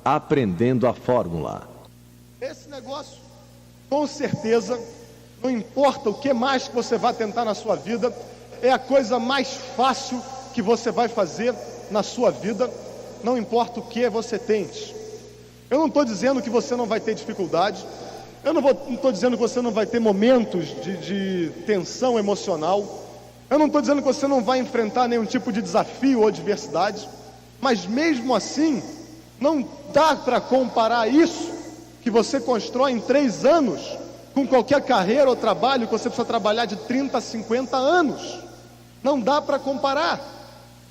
Aprendendo a Fórmula. Esse negócio, com certeza, não importa o que mais que você vai tentar na sua vida, é a coisa mais fácil que você vai fazer na sua vida, não importa o que você tente. Eu não estou dizendo que você não vai ter dificuldade, eu não estou dizendo que você não vai ter momentos de tensão emocional, eu não estou dizendo que você não vai enfrentar nenhum tipo de desafio ou adversidade, mas mesmo assim, não dá para comparar isso que você constrói em 3 anos com qualquer carreira ou trabalho que você precisa trabalhar de 30 a 50 anos. Não dá para comparar.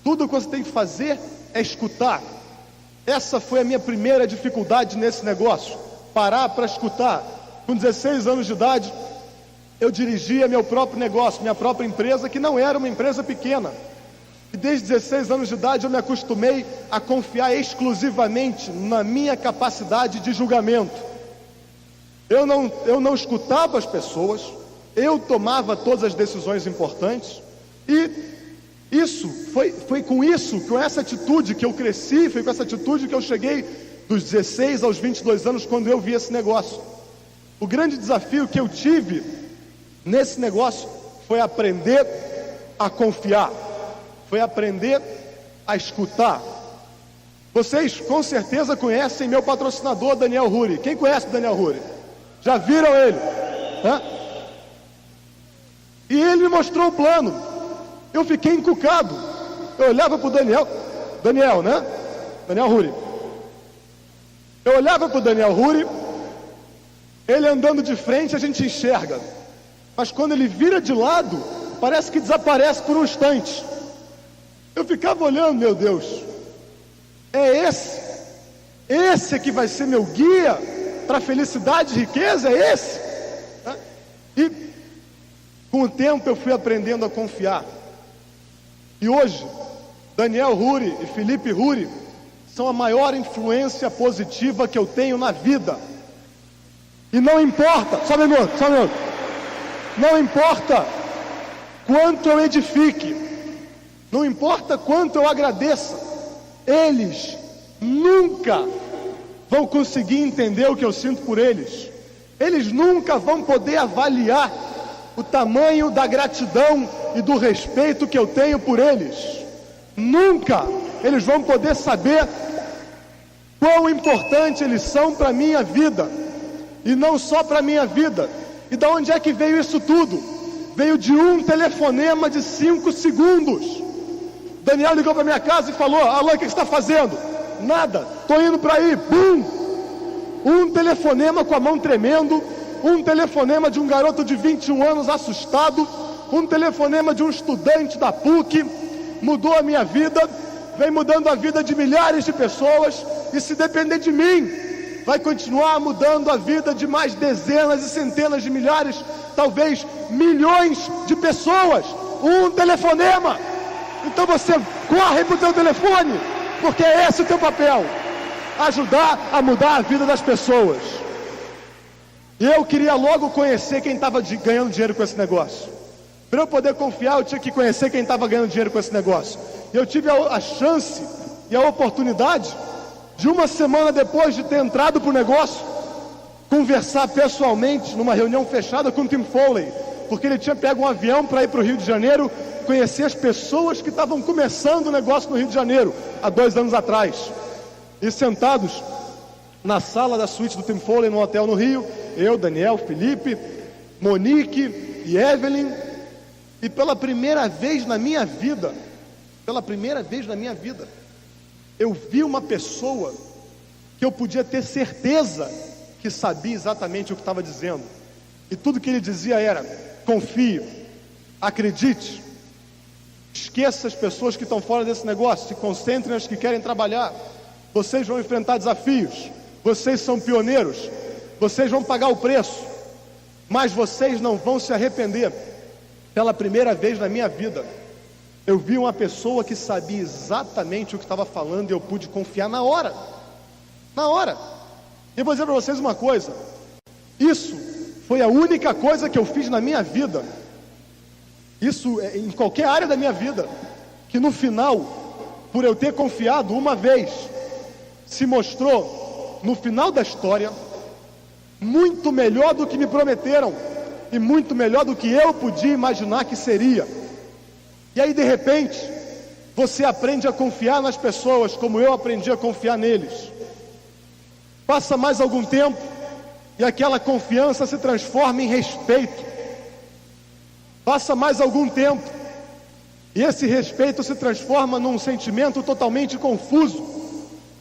Tudo que você tem que fazer é escutar. Essa foi a minha primeira dificuldade nesse negócio, parar para escutar. Com 16 anos de idade, eu dirigia meu próprio negócio, minha própria empresa, que não era uma empresa pequena. E desde 16 anos de idade eu me acostumei a confiar exclusivamente na minha capacidade de julgamento. Eu não escutava as pessoas, eu tomava todas as decisões importantes, e com essa atitude que eu cresci, foi com essa atitude que eu cheguei dos 16 aos 22 anos, quando eu vi esse negócio. O grande desafio que eu tive nesse negócio foi aprender a confiar, foi aprender a escutar. Vocês com certeza conhecem meu patrocinador Daniel Ruri. Quem conhece o Daniel Ruri? Já viram ele? Hã? E ele me mostrou o plano. Eu fiquei encucado. Eu olhava para o Daniel, né? Daniel Ruri. Eu olhava para o Daniel Ruri, ele andando de frente a gente enxerga, mas quando ele vira de lado, parece que desaparece por um instante. Eu ficava olhando, meu Deus, é esse que vai ser meu guia para felicidade e riqueza, é esse? E com o tempo eu fui aprendendo a confiar. E hoje, Daniel Ruri e Felipe Ruri são a maior influência positiva que eu tenho na vida. E não importa, só um minuto, não importa quanto eu edifique, não importa quanto eu agradeça, eles nunca vão conseguir entender o que eu sinto por eles. Eles nunca vão poder avaliar o tamanho da gratidão e do respeito que eu tenho por eles. Nunca eles vão poder saber quão importante eles são para a minha vida. E não só para a minha vida. E de onde é que veio isso tudo? Veio de um telefonema de 5 segundos. Daniel ligou para minha casa e falou: Alan, o que você está fazendo? Nada, estou indo para aí. Bum! Um telefonema com a mão tremendo, um telefonema de um garoto de 21 anos assustado, um telefonema de um estudante da PUC, mudou a minha vida, vem mudando a vida de milhares de pessoas, e se depender de mim, vai continuar mudando a vida de mais dezenas e centenas de milhares, talvez milhões de pessoas. Um telefonema. Então você corre para o teu telefone, porque é esse o teu papel, ajudar a mudar a vida das pessoas. E eu queria logo conhecer quem estava ganhando dinheiro com esse negócio. Para eu poder confiar, eu tinha que conhecer quem estava ganhando dinheiro com esse negócio. E eu tive a chance e a oportunidade de, uma semana depois de ter entrado para o negócio, conversar pessoalmente numa reunião fechada com o Tim Foley, porque ele tinha pego um avião para ir para o Rio de Janeiro, conhecer as pessoas que estavam começando o negócio no Rio de Janeiro, há 2 anos atrás. E sentados na sala da suíte do Tim Foley, no hotel no Rio, eu, Daniel, Felipe, Monique e Evelyn, e pela primeira vez na minha vida, eu vi uma pessoa que eu podia ter certeza que sabia exatamente o que estava dizendo. E tudo que ele dizia era: confie, acredite, esqueça as pessoas que estão fora desse negócio, se concentrem nas que querem trabalhar. Vocês vão enfrentar desafios, vocês são pioneiros, vocês vão pagar o preço, mas vocês não vão se arrepender. Pela primeira vez na minha vida, eu vi uma pessoa que sabia exatamente o que estava falando e eu pude confiar na hora. E eu vou dizer para vocês uma coisa: isso foi a única coisa que eu fiz na minha vida, isso em qualquer área da minha vida, que no final, por eu ter confiado uma vez, se mostrou no final da história, muito melhor do que me prometeram e muito melhor do que eu podia imaginar que seria. E aí, de repente, você aprende a confiar nas pessoas como eu aprendi a confiar neles. Passa mais algum tempo e aquela confiança se transforma em respeito. Passa mais algum tempo e esse respeito se transforma num sentimento totalmente confuso,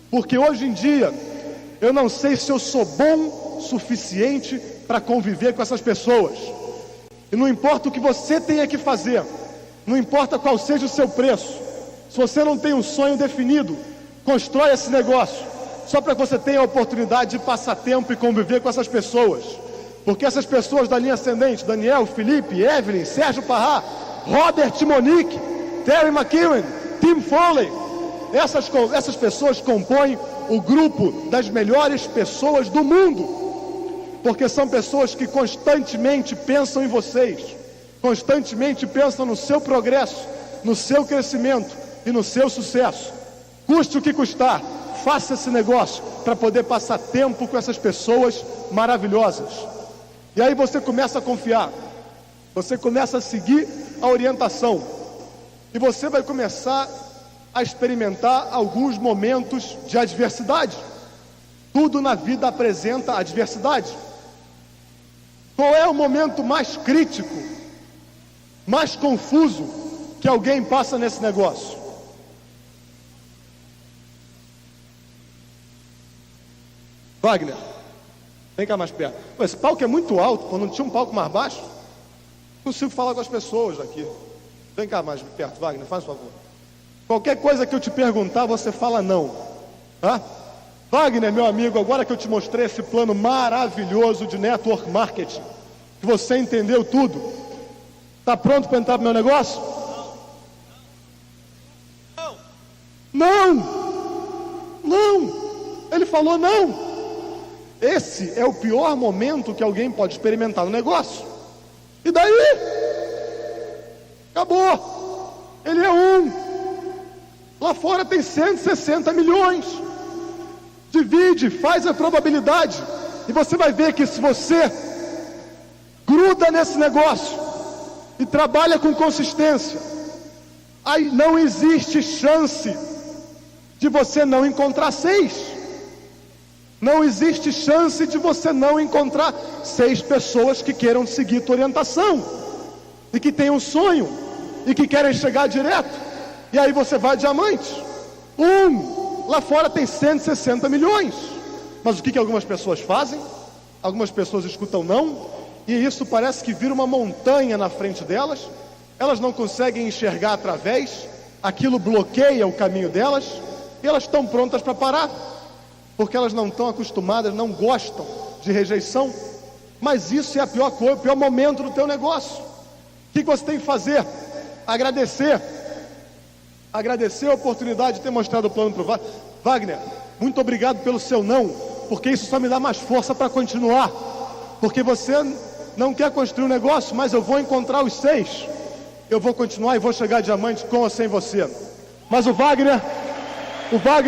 porque hoje em dia eu não sei se eu sou bom o suficiente para conviver com essas pessoas. E não importa o que você tenha que fazer, não importa qual seja o seu preço, se você não tem um sonho definido, constrói esse negócio, só para que você tenha a oportunidade de passar tempo e conviver com essas pessoas. Porque essas pessoas da linha ascendente, Daniel, Felipe, Evelyn, Sérgio Parrá, Robert Monique, Terry McKeown, Tim Foley, essas pessoas compõem o grupo das melhores pessoas do mundo, porque são pessoas que constantemente pensam em vocês, constantemente pensam no seu progresso, no seu crescimento e no seu sucesso. Custe o que custar, faça esse negócio para poder passar tempo com essas pessoas maravilhosas. E aí você começa a confiar, você começa a seguir a orientação e você vai começar a experimentar alguns momentos de adversidade. Tudo na vida apresenta adversidade. Qual é o momento mais crítico, mais confuso que alguém passa nesse negócio? Wagner, vem cá mais perto. Pô, esse palco é muito alto, quando não tinha um palco mais baixo, não consigo falar com as pessoas aqui. Vem cá mais perto, Wagner, faz favor. Qualquer coisa que eu te perguntar, você fala não, tá? Wagner, meu amigo, agora que eu te mostrei esse plano maravilhoso de network marketing, que você entendeu tudo, tá pronto para entrar pro meu negócio? Não! Não! Ele falou não! Esse é o pior momento que alguém pode experimentar no negócio. E daí? Acabou. Ele é um. Lá fora tem 160 milhões. Divide, faz a probabilidade. E você vai ver que se você gruda nesse negócio e trabalha com consistência, aí não existe chance de você não encontrar 6. Não existe chance de você não encontrar 6 pessoas que queiram seguir tua orientação e que têm um sonho e que querem chegar direto. E aí você vai diamante. Lá fora tem 160 milhões. Mas o que algumas pessoas fazem? Algumas pessoas escutam não, e isso parece que vira uma montanha na frente delas. Elas não conseguem enxergar através, aquilo bloqueia o caminho delas, e elas estão prontas para parar, porque elas não estão acostumadas, não gostam de rejeição. Mas isso é a pior coisa, o pior momento do teu negócio. O que você tem que fazer? Agradecer a oportunidade de ter mostrado o plano para o Wagner. Muito obrigado pelo seu não, porque isso só me dá mais força para continuar, porque você não quer construir um negócio, mas eu vou encontrar os 6, eu vou continuar e vou chegar a diamante com ou sem você. Mas o Wagner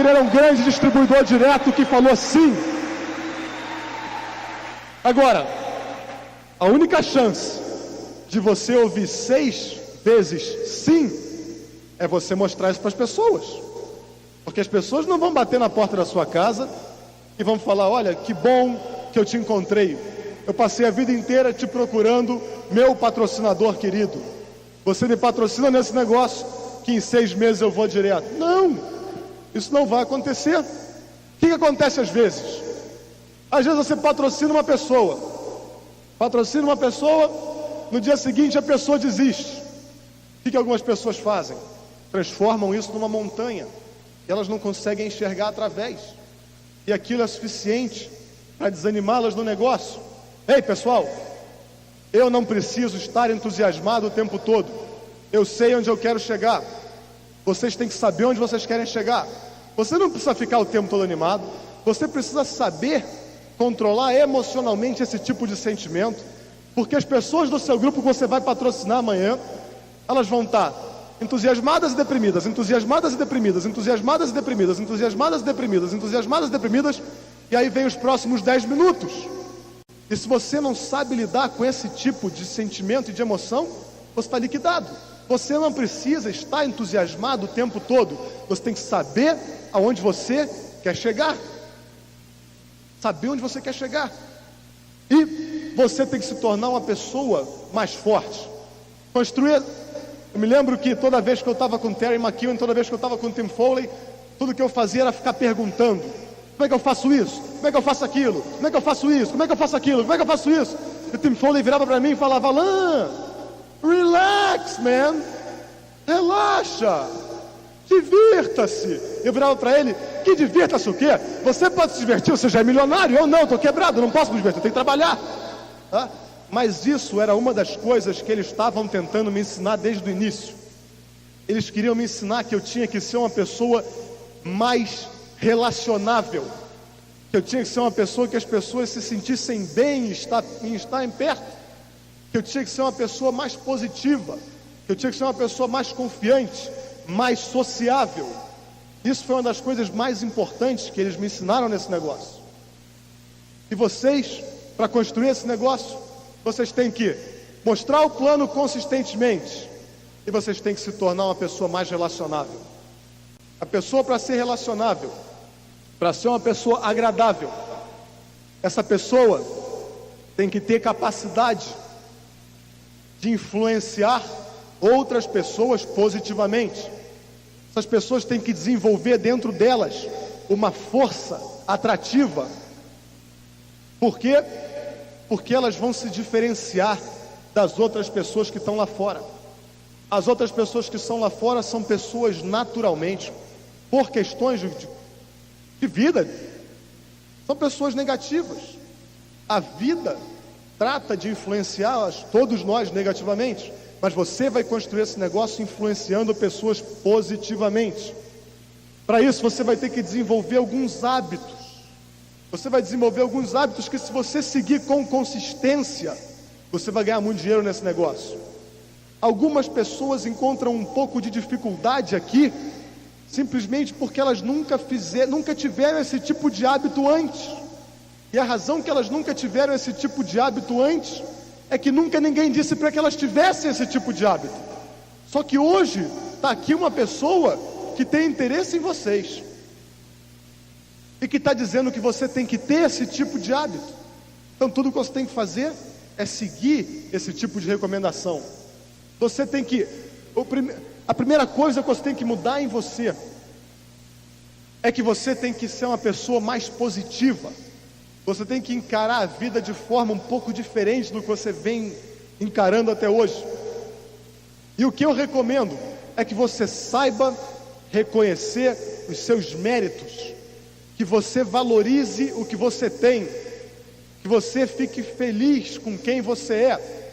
era um grande distribuidor direto que falou sim. Agora, a única chance de você ouvir 6 vezes sim é você mostrar isso para as pessoas, porque as pessoas não vão bater na porta da sua casa e vão falar: olha, que bom que eu te encontrei, eu passei a vida inteira te procurando, meu patrocinador querido, você me patrocina nesse negócio que em 6 meses eu vou direto. Não, isso não vai acontecer. O que acontece às vezes? Às vezes você patrocina uma pessoa, no dia seguinte a pessoa desiste. O que algumas pessoas fazem? Transformam isso numa montanha, e elas não conseguem enxergar através, e aquilo é suficiente para desanimá-las no negócio. Ei, pessoal, eu não preciso estar entusiasmado o tempo todo, eu sei onde eu quero chegar, vocês têm que saber onde vocês querem chegar. Você não precisa ficar o tempo todo animado, você precisa saber controlar emocionalmente esse tipo de sentimento, porque as pessoas do seu grupo que você vai patrocinar amanhã, elas vão estar entusiasmadas e deprimidas, entusiasmadas e deprimidas, entusiasmadas e deprimidas, entusiasmadas e deprimidas, entusiasmadas e deprimidas, e aí vem os próximos 10 minutos. E se você não sabe lidar com esse tipo de sentimento e de emoção, você está liquidado. Você não precisa estar entusiasmado o tempo todo. Você tem que saber aonde você quer chegar. Saber onde você quer chegar. E você tem que se tornar uma pessoa mais forte. Construir. Eu me lembro que toda vez que eu estava com Terry McEwen, toda vez que eu estava com Tim Foley, tudo que eu fazia era ficar perguntando: como é que eu faço isso? Como é que eu faço aquilo? Como é que eu faço isso? Como é que eu faço aquilo? Como é que eu faço isso? E o Tim Foley virava para mim e falava: Alan, relax, man. Relaxa. Divirta-se. Eu virava para ele: que divirta-se o quê? Você pode se divertir, você já é milionário. Eu não, estou quebrado, não posso me divertir, eu tenho que trabalhar. Tá? Mas isso era uma das coisas que eles estavam tentando me ensinar desde o início. Eles queriam me ensinar que eu tinha que ser uma pessoa mais relacionável, que eu tinha que ser uma pessoa que as pessoas se sentissem bem em estar em perto, que eu tinha que ser uma pessoa mais positiva, que eu tinha que ser uma pessoa mais confiante, mais sociável. Isso foi uma das coisas mais importantes que eles me ensinaram nesse negócio. E vocês, para construir esse negócio, vocês têm que mostrar o plano consistentemente, e vocês têm que se tornar uma pessoa mais relacionável. A pessoa, para ser relacionável, para ser uma pessoa agradável, essa pessoa tem que ter capacidade de influenciar outras pessoas positivamente. Essas pessoas têm que desenvolver dentro delas uma força atrativa. Por quê? Porque elas vão se diferenciar das outras pessoas que estão lá fora. As outras pessoas que estão lá fora são pessoas naturalmente, por questões de vida, são pessoas negativas. A vida trata de influenciar todos nós negativamente, mas você vai construir esse negócio influenciando pessoas positivamente. Para isso você vai ter que desenvolver alguns hábitos. Você vai desenvolver alguns hábitos que, se você seguir com consistência, você vai ganhar muito dinheiro nesse negócio. Algumas pessoas encontram um pouco de dificuldade aqui, simplesmente porque elas nunca tiveram esse tipo de hábito antes. E a razão que elas nunca tiveram esse tipo de hábito antes é que nunca ninguém disse para que elas tivessem esse tipo de hábito. Só que hoje está aqui uma pessoa que tem interesse em vocês e que está dizendo que você tem que ter esse tipo de hábito. Então tudo que você tem que fazer é seguir esse tipo de recomendação. Você tem que... A primeira coisa que você tem que mudar em você é que você tem que ser uma pessoa mais positiva. Você tem que encarar a vida de forma um pouco diferente do que você vem encarando até hoje. E o que eu recomendo é que você saiba reconhecer os seus méritos, que você valorize o que você tem, que você fique feliz com quem você é.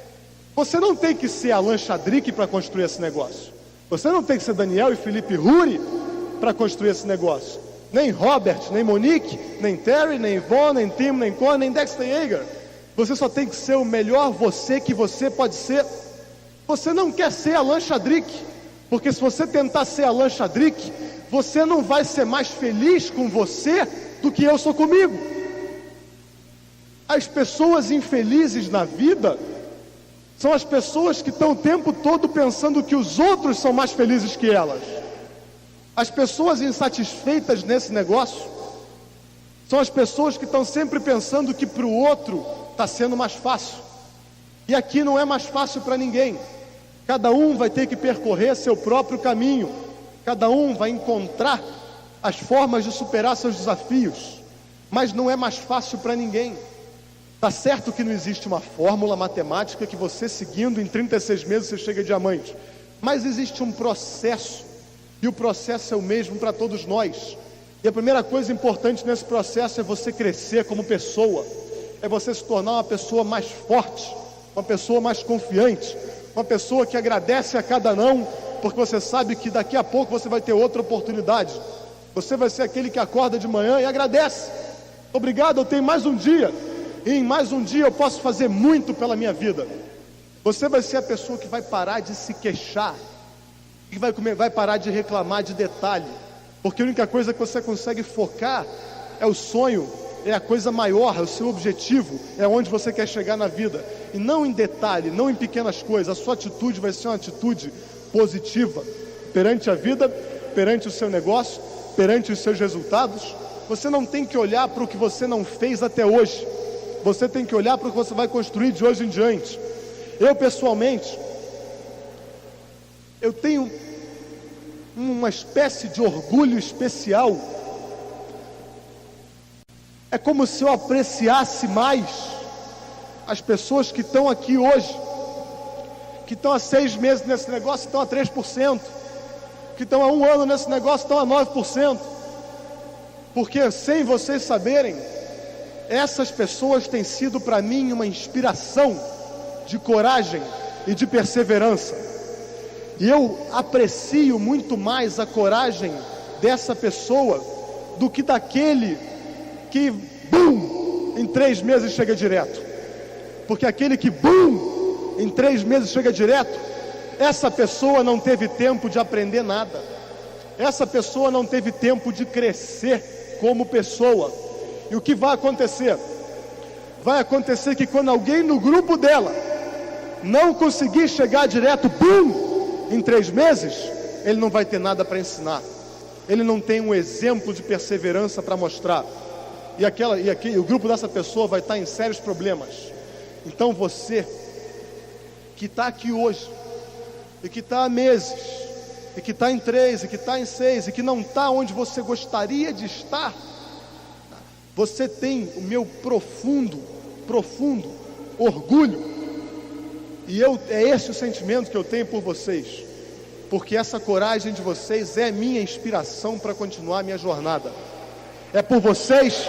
Você não tem que ser Alan Chadrick para construir esse negócio. Você não tem que ser Daniel e Felipe Ruri para construir esse negócio. Nem Robert, nem Monique, nem Terry, nem Yvonne, nem Tim, nem Conor, nem Dexter Yeager. Você só tem que ser o melhor você que você pode ser. Você não quer ser Alan Chadrick, porque se você tentar ser Alan Chadrick, você não vai ser mais feliz com você do que eu sou comigo. As pessoas infelizes na vida são as pessoas que estão o tempo todo pensando que os outros são mais felizes que elas. As pessoas insatisfeitas nesse negócio são as pessoas que estão sempre pensando que para o outro está sendo mais fácil. E aqui não é mais fácil para ninguém. Cada um vai ter que percorrer seu próprio caminho. Cada um vai encontrar as formas de superar seus desafios. Mas não é mais fácil para ninguém. Está certo que não existe uma fórmula matemática que você seguindo em 36 meses você chega a diamante. Mas existe um processo. E o processo é o mesmo para todos nós. E a primeira coisa importante nesse processo é você crescer como pessoa. É você se tornar uma pessoa mais forte, uma pessoa mais confiante, uma pessoa que agradece a cada não, porque você sabe que daqui a pouco você vai ter outra oportunidade. Você vai ser aquele que acorda de manhã e agradece. Obrigado, eu tenho mais um dia. E em mais um dia eu posso fazer muito pela minha vida. Você vai ser a pessoa que vai parar de se queixar, que vai parar de reclamar de detalhe, porque a única coisa que você consegue focar é o sonho é a coisa maior, é o seu objetivo, é onde você quer chegar na vida, e não em detalhe, não em pequenas coisas. A sua atitude vai ser uma atitude positiva perante a vida, perante o seu negócio, perante os seus resultados. Você não tem que olhar para o que você não fez até hoje, você tem que olhar para o que você vai construir de hoje em diante. Eu pessoalmente, eu tenho uma espécie de orgulho especial. É como se eu apreciasse mais as pessoas que estão aqui hoje, que estão há 6 meses nesse negócio, estão a 3%, que estão há 1 ano nesse negócio, estão a 9%, porque sem vocês saberem, essas pessoas têm sido para mim uma inspiração de coragem e de perseverança, e eu aprecio muito mais a coragem dessa pessoa do que daquele que, bum, em 3 meses chega direto. Porque aquele que, bum, em 3 meses chega direto, essa pessoa não teve tempo de aprender nada, essa pessoa não teve tempo de crescer como pessoa. E o que vai acontecer? Vai acontecer que quando alguém no grupo dela não conseguir chegar direto, bum, em 3 meses, ele não vai ter nada para ensinar, ele não tem um exemplo de perseverança para mostrar, e o grupo dessa pessoa vai estar em sérios problemas. Então você que está aqui hoje, e que está há meses, e que está em 3, e que está em 6, e que não está onde você gostaria de estar, você tem o meu profundo orgulho, e é esse o sentimento que eu tenho por vocês, porque essa coragem de vocês é minha inspiração para continuar a minha jornada. É por vocês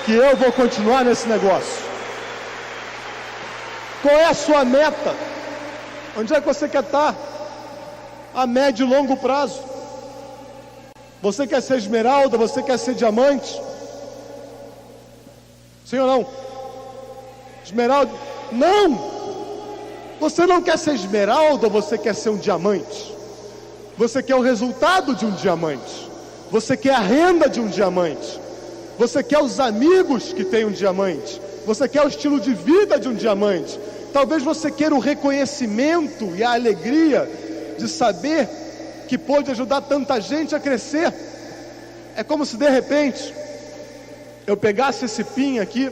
que eu vou continuar nesse negócio. Qual é a sua meta? Onde é que você quer estar? A médio e longo prazo. Você quer ser esmeralda? Você quer ser diamante? Sim ou não? Esmeralda? Não! Você não quer ser esmeralda, você quer ser um diamante. Você quer o resultado de um diamante. Você quer a renda de um diamante. Você quer os amigos que têm um diamante. Você quer o estilo de vida de um diamante. Talvez você queira o reconhecimento e a alegria de saber que pode ajudar tanta gente a crescer. É como se de repente eu pegasse esse pin aqui.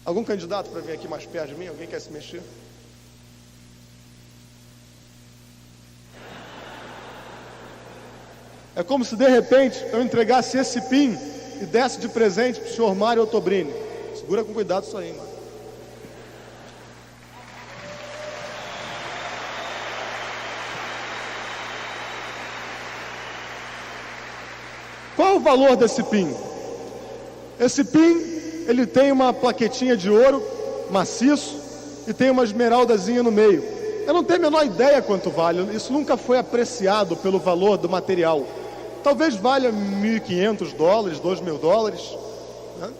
Algum candidato para vir aqui mais perto de mim? Alguém quer se mexer? É como se de repente eu entregasse esse pin e desse de presente para o senhor Mário Ottobrini. Segura com cuidado isso aí, mano. Qual o valor desse pin? Esse pin, ele tem uma plaquetinha de ouro maciço e tem uma esmeraldazinha no meio. Eu não tenho a menor ideia quanto vale, isso nunca foi apreciado pelo valor do material. Talvez valha $1.500, $2.000, né?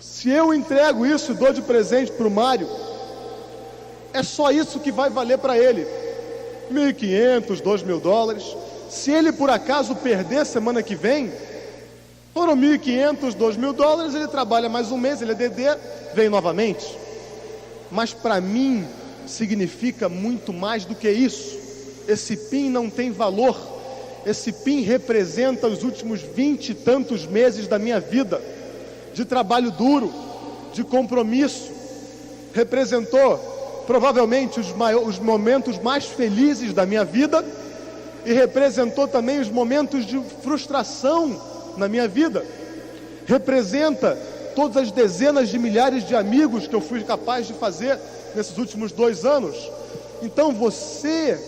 Se eu entrego isso e dou de presente para o Mário, é só isso que vai valer para ele, $1.500, $2.000. Se ele por acaso perder semana que vem, foram $1.500, $2.000, ele trabalha mais um mês, ele é DD, vem novamente. Mas para mim significa muito mais do que isso. Esse PIN não tem valor. Esse PIN representa os últimos 20 e tantos meses da minha vida, de trabalho duro, de compromisso. Representou provavelmente os momentos mais felizes da minha vida, e representou também os momentos de frustração na minha vida. Representa todas as dezenas de milhares de amigos que eu fui capaz de fazer nesses últimos 2 anos. Então você,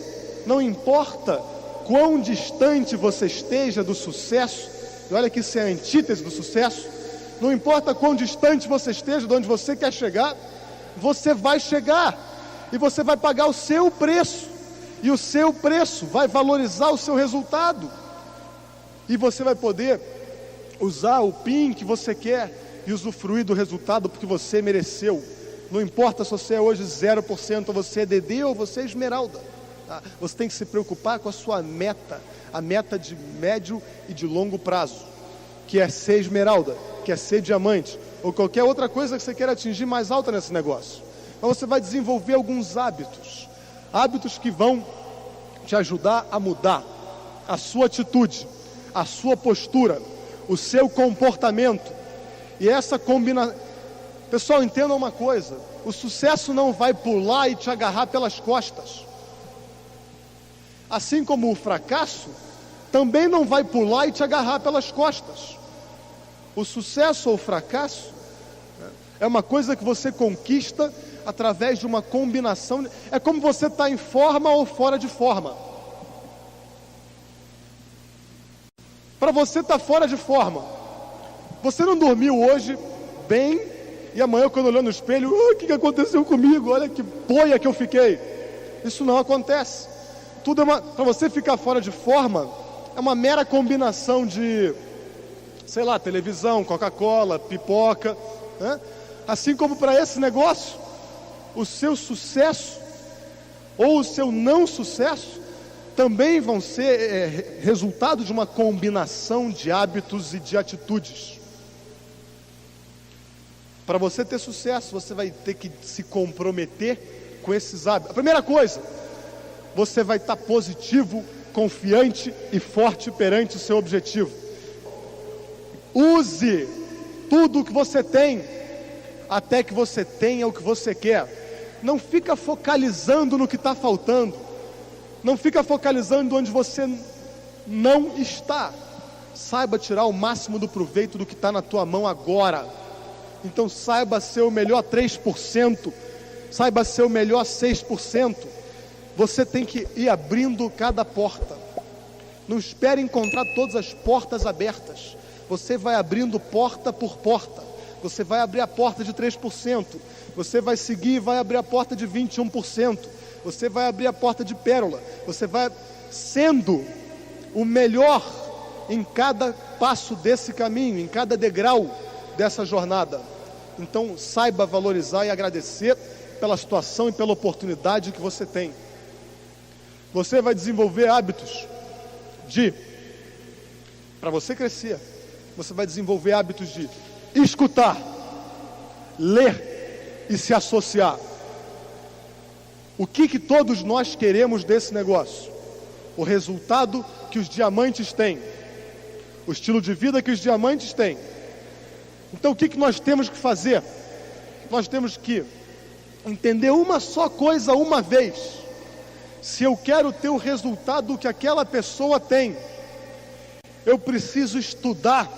não importa quão distante você esteja do sucesso, e olha que isso é a antítese do sucesso, não importa quão distante você esteja de onde você quer chegar, você vai chegar, e você vai pagar o seu preço, e o seu preço vai valorizar o seu resultado, e você vai poder usar o PIN que você quer e usufruir do resultado porque você mereceu. Não importa se você é hoje 0%, ou você é DD ou você é esmeralda, tá? Você tem que se preocupar com a sua meta, a meta de médio e de longo prazo, que é ser esmeralda, que é ser diamante, ou qualquer outra coisa que você queira atingir mais alta nesse negócio. Então você vai desenvolver alguns hábitos que vão te ajudar a mudar a sua atitude, a sua postura, o seu comportamento. E essa combinação... Pessoal, entendam uma coisa: o sucesso não vai pular e te agarrar pelas costas. Assim como o fracasso também não vai pular e te agarrar pelas costas. O sucesso ou o fracasso é uma coisa que você conquista através de uma combinação. É como você está em forma ou fora de forma. Para você estar fora de forma, você não dormiu hoje bem e amanhã, quando olhou no espelho, o que aconteceu comigo? Olha que boia que eu fiquei. Isso não acontece. Tudo para você ficar fora de forma, é uma mera combinação de, sei lá, televisão, Coca-Cola, pipoca, né? Assim como para esse negócio, o seu sucesso ou o seu não sucesso também vão ser resultado de uma combinação de hábitos e de atitudes. Para você ter sucesso, você vai ter que se comprometer com esses hábitos. A primeira coisa, você vai estar positivo, confiante e forte perante o seu objetivo. Use tudo o que você tem, até que você tenha o que você quer. Não fica focalizando no que está faltando. Não fica focalizando onde você não está. Saiba tirar o máximo do proveito do que está na tua mão agora. Então saiba ser o melhor 3%, saiba ser o melhor 6%. Você tem que ir abrindo cada porta. Não espere encontrar todas as portas abertas. Você vai abrindo porta por porta. Você vai abrir a porta de 3%. Você vai seguir e vai abrir a porta de 21%. Você vai abrir a porta de pérola. Você vai sendo o melhor em cada passo desse caminho, em cada degrau dessa jornada. Então saiba valorizar e agradecer pela situação e pela oportunidade que você tem. Você vai desenvolver hábitos para você crescer, você vai desenvolver hábitos de escutar, ler e se associar. O que todos nós queremos desse negócio? O resultado que os diamantes têm, o estilo de vida que os diamantes têm. Então o que nós temos que fazer? Nós temos que entender uma só coisa uma vez. Se eu quero ter o resultado que aquela pessoa tem, eu preciso estudar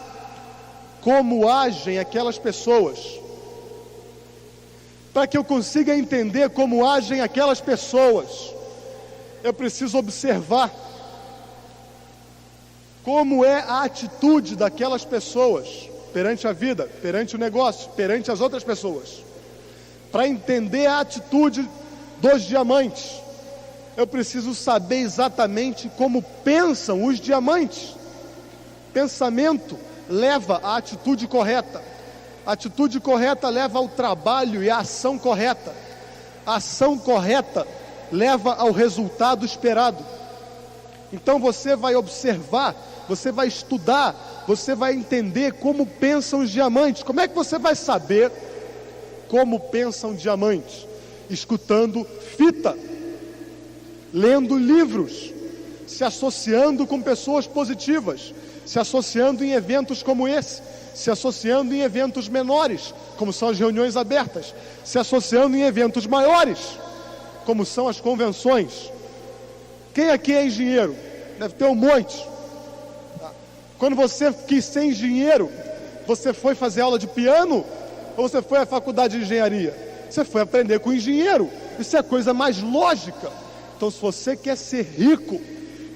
como agem aquelas pessoas. Para que eu consiga entender como agem aquelas pessoas, eu preciso observar como é a atitude daquelas pessoas perante a vida, perante o negócio, perante as outras pessoas. Para entender a atitude dos diamantes, eu preciso saber exatamente como pensam os diamantes. Pensamento leva à atitude correta. A atitude correta leva ao trabalho e à ação correta. A ação correta leva ao resultado esperado. Então você vai observar, você vai estudar, você vai entender como pensam os diamantes. Como é que você vai saber como pensam diamantes? Escutando fita, lendo livros, se associando com pessoas positivas, se associando em eventos como esse, se associando em eventos menores, como são as reuniões abertas, se associando em eventos maiores, como são as convenções. Quem aqui é engenheiro? Deve ter um monte. Quando você quis ser engenheiro, você foi fazer aula de piano ou você foi à faculdade de engenharia? Você foi aprender com o engenheiro. Isso é a coisa mais lógica. Então, se você quer ser rico,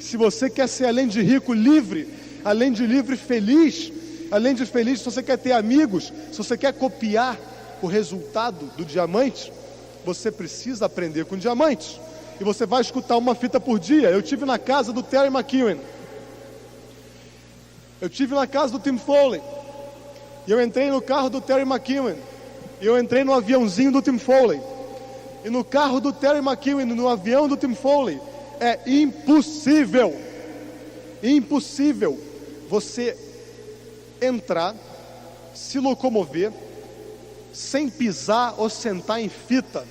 se você quer ser, além de rico, livre, além de livre, feliz, além de feliz, se você quer ter amigos, se você quer copiar o resultado do diamante, você precisa aprender com diamantes. E você vai escutar uma fita por dia. Eu estive na casa do Terry McEwen, eu estive na casa do Tim Foley, e eu entrei no carro do Terry McEwen, e eu entrei no aviãozinho do Tim Foley. E no carro do Terry McEwen, no avião do Tim Foley, É impossível você entrar, se locomover, sem pisar ou sentar em fita.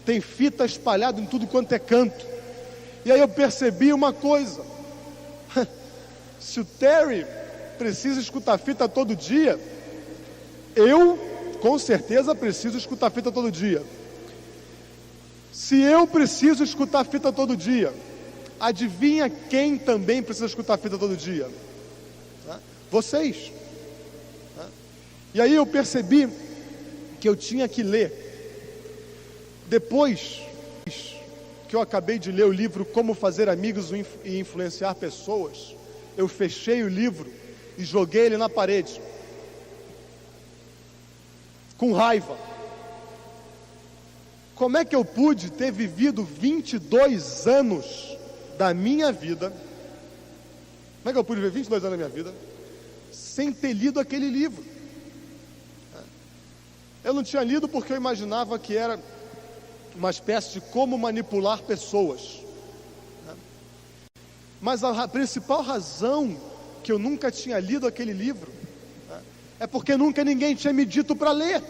Tem fita espalhada em tudo quanto é canto. E aí eu percebi uma coisa: se o Terry precisa escutar fita todo dia, eu com certeza preciso escutar fita todo dia. Se eu preciso escutar fita todo dia, adivinha quem também precisa escutar fita todo dia? Vocês. E aí eu percebi que eu tinha que ler. Depois que eu acabei de ler o livro Como Fazer Amigos e Influenciar Pessoas, eu fechei o livro e joguei ele na parede, com raiva. Como é que eu pude ter vivido 22 anos da minha vida? Como é que eu pude viver 22 anos da minha vida sem ter lido aquele livro? Eu não tinha lido porque eu imaginava que era uma espécie de como manipular pessoas. Mas a principal razão que eu nunca tinha lido aquele livro é porque nunca ninguém tinha me dito para ler.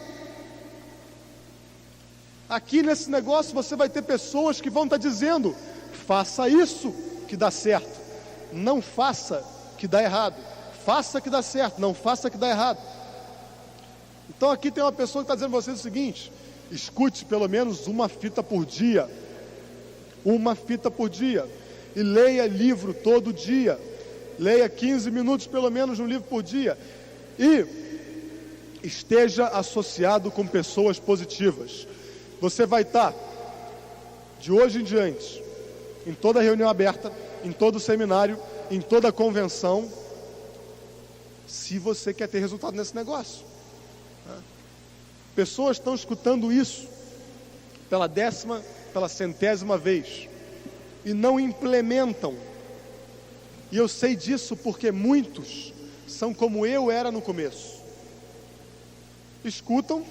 Aqui nesse negócio você vai ter pessoas que vão estar dizendo: faça isso que dá certo, não faça que dá errado, faça que dá certo, não faça que dá errado. Então aqui tem uma pessoa que está dizendo a vocês o seguinte: escute pelo menos uma fita por dia, e leia livro todo dia, leia 15 minutos pelo menos um livro por dia, e esteja associado com pessoas positivas. Você vai estar, de hoje em diante, em toda reunião aberta, em todo seminário, em toda convenção, se você quer ter resultado nesse negócio. Pessoas estão escutando isso pela 100ª vez e não implementam. E eu sei disso porque muitos são como eu era no começo. Escutam,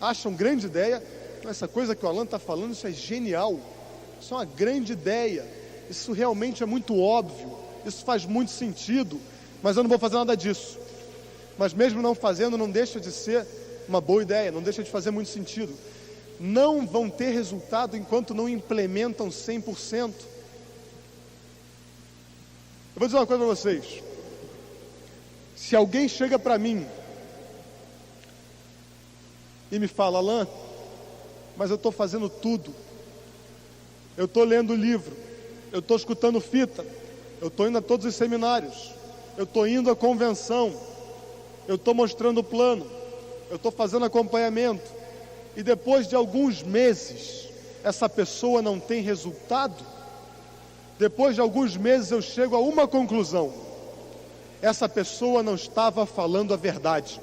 acham grande ideia. Essa coisa que o Alan está falando, isso é genial, isso é uma grande ideia, isso realmente é muito óbvio, isso faz muito sentido, mas eu não vou fazer nada disso. Mas mesmo não fazendo, não deixa de ser uma boa ideia, não deixa de fazer muito sentido. Não vão ter resultado enquanto não implementam 100%. Eu vou dizer uma coisa para vocês: se alguém chega para mim e me fala: Alan, mas eu estou fazendo tudo, eu estou lendo livro, eu estou escutando fita, eu estou indo a todos os seminários, eu estou indo à convenção, eu estou mostrando o plano, eu estou fazendo acompanhamento, e depois de alguns meses essa pessoa não tem resultado, depois de alguns meses eu chego a uma conclusão: essa pessoa não estava falando a verdade.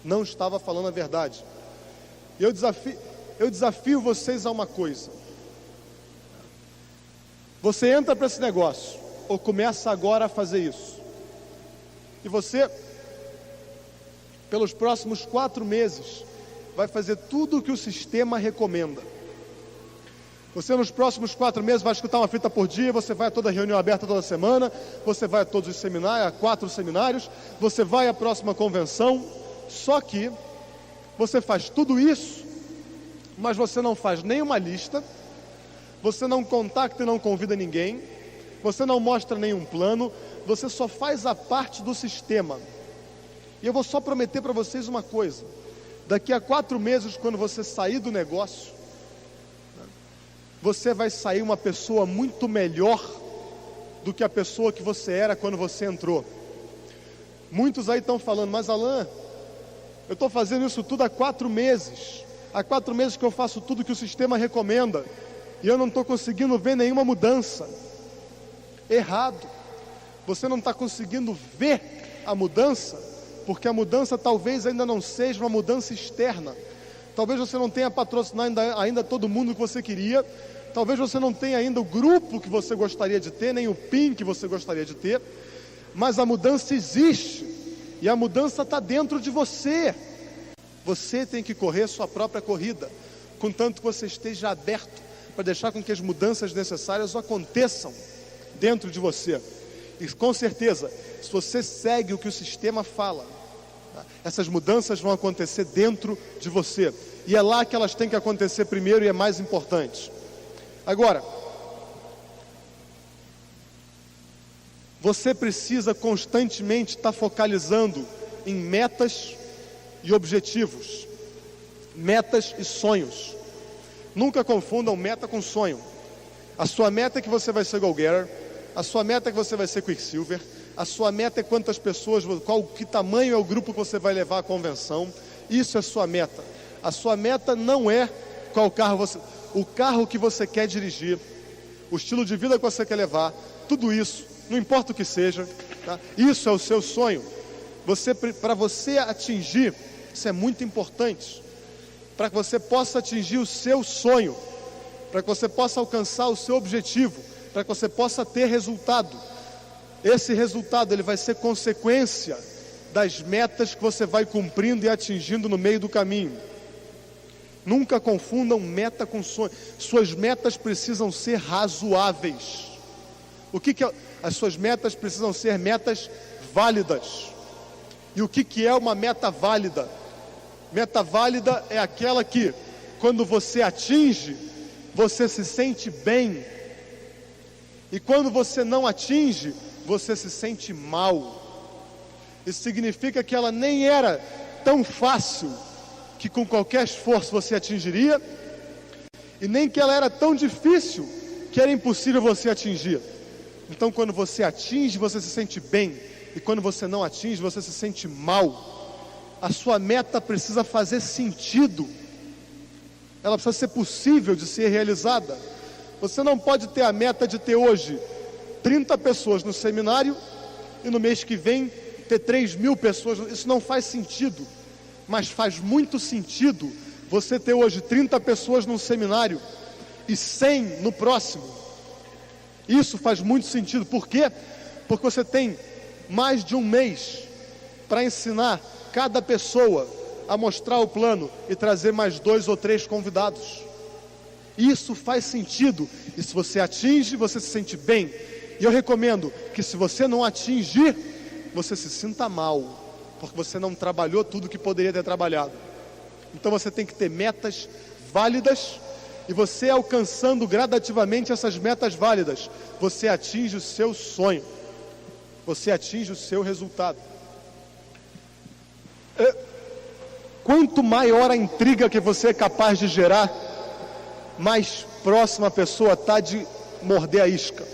Não estava falando a verdade. Eu desafio vocês a uma coisa: você entra para esse negócio, ou começa agora a fazer isso, e você, pelos próximos 4 meses, vai fazer tudo o que o sistema recomenda. Você nos próximos 4 meses vai escutar uma fita por dia, você vai a toda reunião aberta toda semana, você vai a todos os seminários, a 4 seminários, você vai à próxima convenção. Só que você faz tudo isso, mas você não faz nenhuma lista, você não contacta e não convida ninguém, você não mostra nenhum plano, você só faz a parte do sistema. E eu vou só prometer para vocês uma coisa: daqui a 4 meses, quando você sair do negócio, você vai sair uma pessoa muito melhor do que a pessoa que você era quando você entrou. Muitos aí estão falando: mas Alan, eu estou fazendo isso tudo há 4 meses. Há 4 meses que eu faço tudo que o sistema recomenda, e eu não estou conseguindo ver nenhuma mudança. Errado. Você não está conseguindo ver a mudança, porque a mudança talvez ainda não seja uma mudança externa. Talvez você não tenha patrocinado ainda todo mundo que você queria. Talvez você não tenha ainda o grupo que você gostaria de ter, nem o PIN que você gostaria de ter. Mas a mudança existe. E a mudança está dentro de você. Você tem que correr sua própria corrida, contanto que você esteja aberto para deixar com que as mudanças necessárias aconteçam dentro de você. E com certeza, se você segue o que o sistema fala, essas mudanças vão acontecer dentro de você. E é lá que elas têm que acontecer primeiro e é mais importante. Agora, você precisa constantemente estar focalizando em metas e objetivos, metas e sonhos. Nunca confundam meta com sonho. A sua meta é que você vai ser go-getter, a sua meta é que você vai ser Quicksilver, a sua meta é quantas pessoas, que tamanho é o grupo que você vai levar à convenção. Isso é sua meta. A sua meta não é qual carro o carro que você quer dirigir, o estilo de vida que você quer levar, tudo isso, não importa o que seja, tá? Isso é o seu sonho. Para você atingir, isso é muito importante, para que você possa atingir o seu sonho, para que você possa alcançar o seu objetivo, para que você possa ter resultado. Esse resultado ele vai ser consequência das metas que você vai cumprindo e atingindo no meio do caminho. Nunca confundam meta com sonho. Suas metas precisam ser razoáveis. O que é? As suas metas precisam ser metas válidas. E o que é uma meta válida? Meta válida é aquela que, quando você atinge, você se sente bem. E quando você não atinge, você se sente mal. Isso significa que ela nem era tão fácil que com qualquer esforço você atingiria, e nem que ela era tão difícil que era impossível você atingir. Então, quando você atinge, você se sente bem, e quando você não atinge, você se sente mal. A sua meta precisa fazer sentido, ela precisa ser possível de ser realizada. Você não pode ter a meta de ter hoje 30 pessoas no seminário e no mês que vem ter 3.000 pessoas. Isso não faz sentido. Mas faz muito sentido você ter hoje 30 pessoas num seminário e 100 no próximo. Isso faz muito sentido. Por quê? Porque você tem mais de um mês para ensinar cada pessoa a mostrar o plano e trazer mais 2 ou 3 convidados. Isso faz sentido. E se você atinge, você se sente bem. E eu recomendo que, se você não atingir, você se sinta mal, porque você não trabalhou tudo que poderia ter trabalhado. Então você tem que ter metas válidas, e você alcançando gradativamente essas metas válidas, você atinge o seu sonho, você atinge o seu resultado. Quanto maior a intriga que você é capaz de gerar, mais próxima a pessoa está de morder a isca.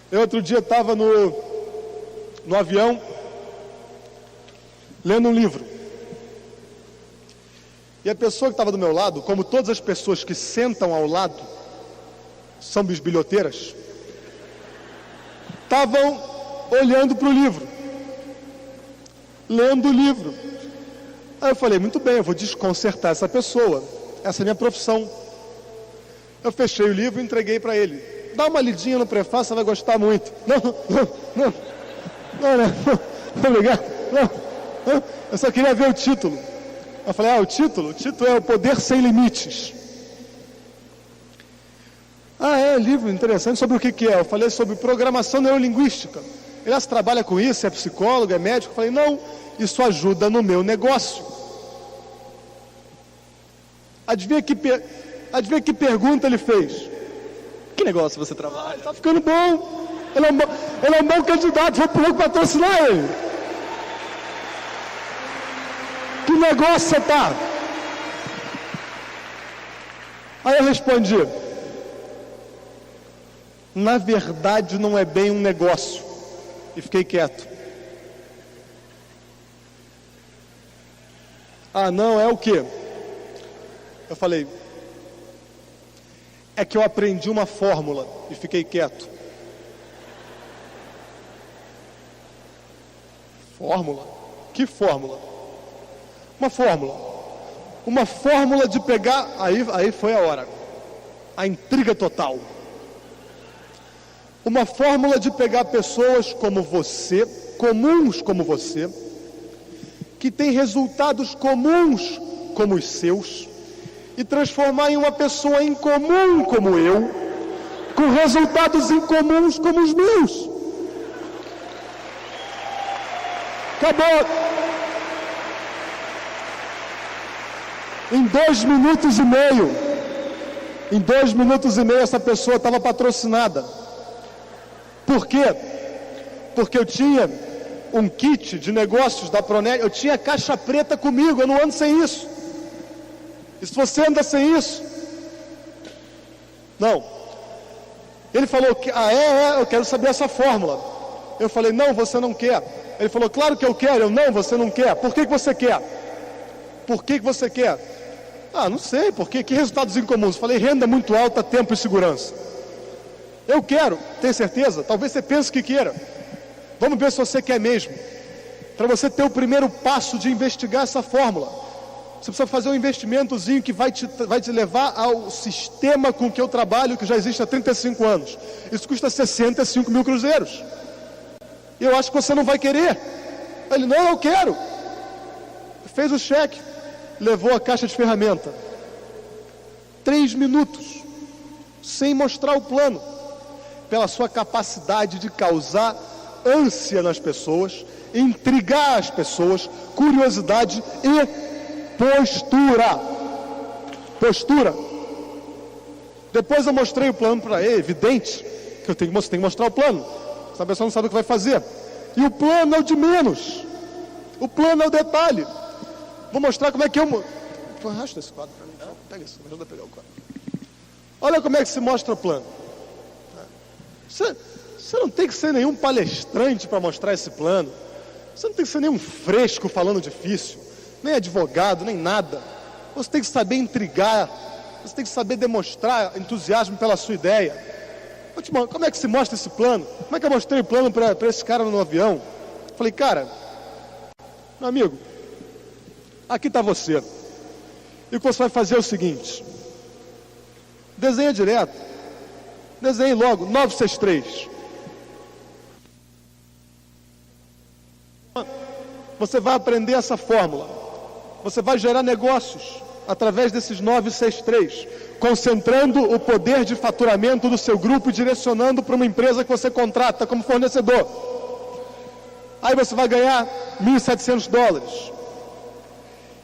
Eu outro dia estava no avião, lendo um livro, e a pessoa que estava do meu lado, como todas as pessoas que sentam ao lado são bisbilhoteiras, estavam olhando para o livro, lendo o livro. Aí eu falei, muito bem, eu vou desconcertar essa pessoa, essa é a minha profissão. Eu fechei o livro e entreguei para ele. Dá uma lidinha no prefácio, você vai gostar muito. Não, obrigado. Não. Eu só queria ver o título. Eu falei, o título é O Poder Sem Limites. Livro interessante. Sobre o que é? Eu falei sobre programação neurolinguística. Ele trabalha com isso, é psicólogo, é médico. Eu falei, não, isso ajuda no meu negócio. Adivinha que pergunta ele fez? Que negócio você trabalha? Tá ficando bom. Ele é um bom candidato, vou pro patrocinar ele. Que negócio você tá? Aí eu respondi, na verdade não é bem um negócio. E fiquei quieto. Não, é o quê? Eu falei, é que eu aprendi uma fórmula. E fiquei quieto. Fórmula? Que fórmula? Uma fórmula de pegar, aí foi a hora, a intriga total. Uma fórmula de pegar pessoas como você, comuns como você, que têm resultados comuns como os seus, e transformar em uma pessoa incomum como eu, com resultados incomuns como os meus. Acabou. Em 2 minutos e meio, essa pessoa estava patrocinada. Por quê? Porque eu tinha um kit de negócios da Proned, eu tinha caixa preta comigo, eu não ando sem isso. E se você anda sem isso? Não. Ele falou que, eu quero saber essa fórmula. Eu falei, não, você não quer. Ele falou, claro que eu quero. Eu, não, você não quer. Por que você quer? Por que você quer? Não sei, porque que resultados incomuns? Eu falei, renda muito alta, tempo e segurança. Eu quero, tem certeza? Talvez você pense que queira. Vamos ver se você quer mesmo. Para você ter o primeiro passo de investigar essa fórmula, você precisa fazer um investimentozinho que vai te levar ao sistema com que eu trabalho, que já existe há 35 anos. Isso custa 65 mil cruzeiros. E eu acho que você não vai querer. Ele, não, eu quero. Fez o cheque, levou a caixa de ferramenta. 3 minutos, sem mostrar o plano, pela sua capacidade de causar ânsia nas pessoas, intrigar as pessoas, curiosidade e postura. Depois eu mostrei o plano para ele, evidente que você tem que mostrar o plano, essa pessoa não sabe o que vai fazer, e o plano é o de menos, o plano é o detalhe. Vou mostrar como é que arrasta esse quadro para mim, pega isso, me ajuda a pegar o quadro. Olha como é que se mostra o plano. Você não tem que ser nenhum palestrante para mostrar esse plano, você não tem que ser nenhum fresco falando difícil, nem advogado, nem nada. Você tem que saber intrigar, você tem que saber demonstrar entusiasmo pela sua ideia. Como é que se mostra esse plano? Como é que eu mostrei o plano para esse cara no avião? Falei, cara, meu amigo, aqui está você. E o que você vai fazer é o seguinte: desenha direto, desenhe logo, 963. Você vai aprender essa fórmula. Você vai gerar negócios através desses 963, concentrando o poder de faturamento do seu grupo e direcionando para uma empresa que você contrata como fornecedor. Aí você vai ganhar $1.700.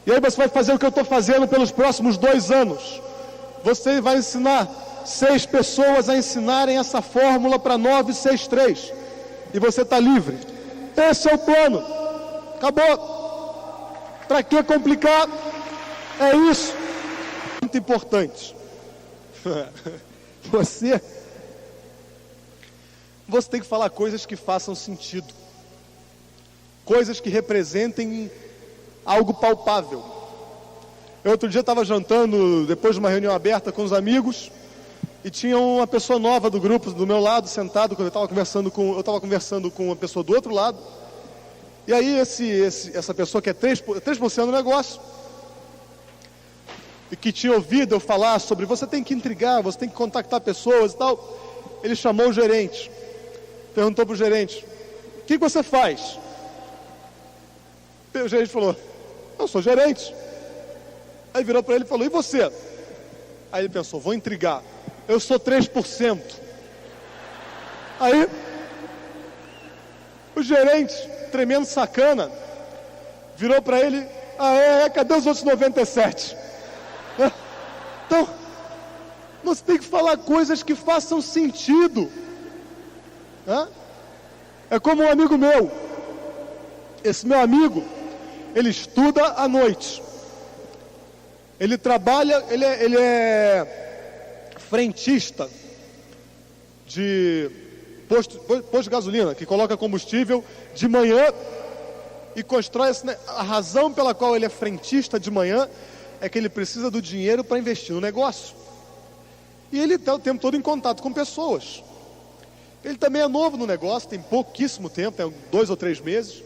E aí você vai fazer o que eu estou fazendo pelos próximos 2 anos. Você vai ensinar 6 pessoas a ensinarem essa fórmula para 963. E você está livre. Esse é o plano. Acabou. Para que complicar? É isso. Muito importante. Você tem que falar coisas que façam sentido. Coisas que representem algo palpável. Eu outro dia estava jantando, depois de uma reunião aberta com os amigos, e tinha uma pessoa nova do grupo do meu lado, sentado, eu estava conversando com uma pessoa do outro lado. E aí essa pessoa que é 3% do negócio, e que tinha ouvido eu falar sobre você tem que intrigar, você tem que contactar pessoas e tal, ele chamou o gerente, perguntou para o gerente, o que você faz? O gerente falou, eu sou gerente. Aí virou para ele e falou, e você? Aí ele pensou, vou intrigar, eu sou 3%. Aí o gerente, tremendo sacana, virou para ele, cadê os outros 97? Então, você tem que falar coisas que façam sentido. É como um amigo meu. Esse meu amigo, ele estuda à noite. Ele trabalha, ele é frentista de posto de gasolina, que coloca combustível de manhã e constrói. A razão pela qual ele é frentista de manhã é que ele precisa do dinheiro para investir no negócio. E ele está o tempo todo em contato com pessoas. Ele também é novo no negócio, tem pouquíssimo tempo, tem 2 ou 3 meses.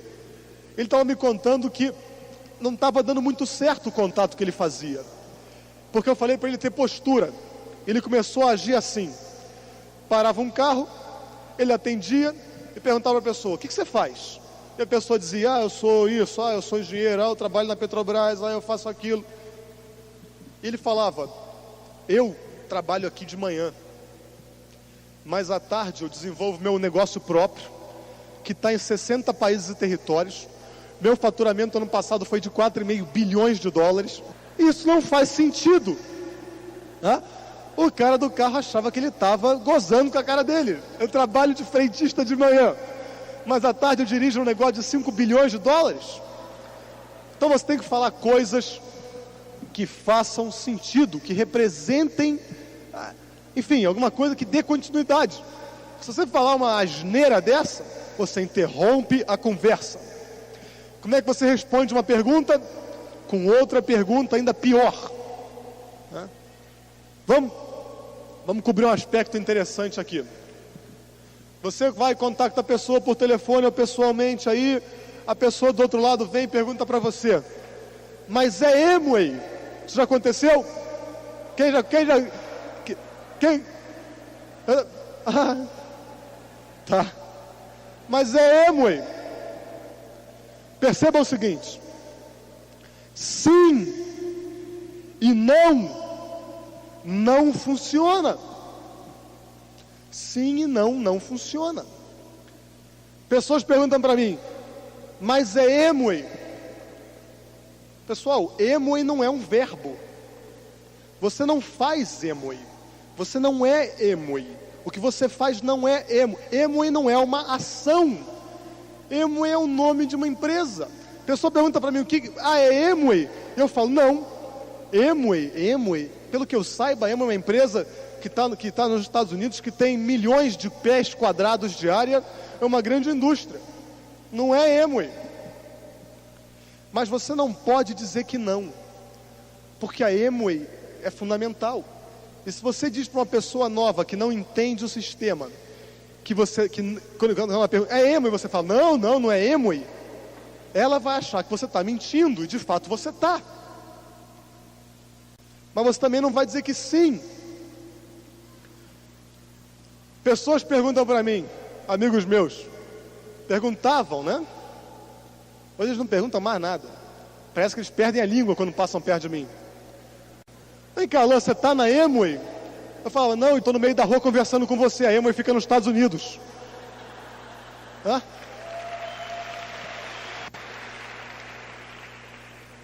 Ele estava me contando que não estava dando muito certo o contato que ele fazia, porque eu falei para ele ter postura. Ele começou a agir assim: parava um carro, ele atendia e perguntava para a pessoa, o que você faz? E a pessoa dizia, eu sou isso, eu sou engenheiro, eu trabalho na Petrobras, eu faço aquilo. Ele falava: eu trabalho aqui de manhã, mas à tarde eu desenvolvo meu negócio próprio, que está em 60 países e territórios. Meu faturamento ano passado foi de 4,5 bilhões de dólares. Isso não faz sentido, né? O cara do carro achava que ele estava gozando com a cara dele. Eu trabalho de frentista de manhã, mas à tarde eu dirijo um negócio de 5 bilhões de dólares. Então você tem que falar coisas que façam sentido, que representem, enfim, alguma coisa que dê continuidade. Se você falar uma asneira dessa, você interrompe a conversa. Como é que você responde uma pergunta? Com outra pergunta ainda pior, né? Vamos cobrir um aspecto interessante aqui. Você vai contactar a pessoa por telefone ou pessoalmente, aí a pessoa do outro lado vem e pergunta para você: mas é Amway? Isso já aconteceu? Tá. Mas é Amway. Perceba o seguinte: sim e não funciona. Sim e não funciona. Pessoas perguntam para mim: mas é Amway? Pessoal, Amway não é um verbo. Você não faz Amway. Você não é Amway. O que você faz não é Amway. Amway não é uma ação. Amway é o nome de uma empresa. A pessoa pergunta para mim: o que? É Amway? Eu falo: não. Amway, pelo que eu saiba, Amway é uma empresa que tá nos Estados Unidos, que tem milhões de pés quadrados de área, é uma grande indústria. Não é Amway. Mas você não pode dizer que não, porque a Amway é fundamental. E se você diz para uma pessoa nova que não entende o sistema, quando ela pergunta: é Amway? Você fala: não é Amway. Ela vai achar que você está mentindo, e de fato você está. Mas você também não vai dizer que sim. Pessoas perguntam para mim, amigos meus, perguntavam, né? Hoje eles não perguntam mais nada. Parece que eles perdem a língua quando passam perto de mim. Vem cá, Alan, você está na Amway? Eu falo: não, estou no meio da rua conversando com você. A Amway fica nos Estados Unidos. Hã?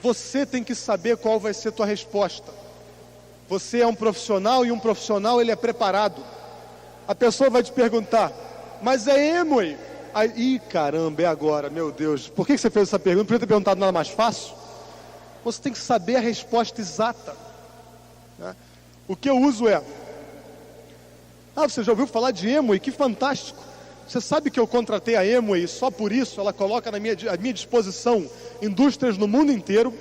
Você tem que saber qual vai ser a tua resposta. Você é um profissional, e um profissional, ele é preparado. A pessoa vai te perguntar: mas é Amway? Aí, caramba, é agora, meu Deus. Por que você fez essa pergunta? Podia ter perguntado nada mais fácil. Você tem que saber a resposta exata, né? O que eu uso é: você já ouviu falar de Amway? Que fantástico. Você sabe que eu contratei a Amway e só por isso ela coloca à minha disposição indústrias no mundo inteiro,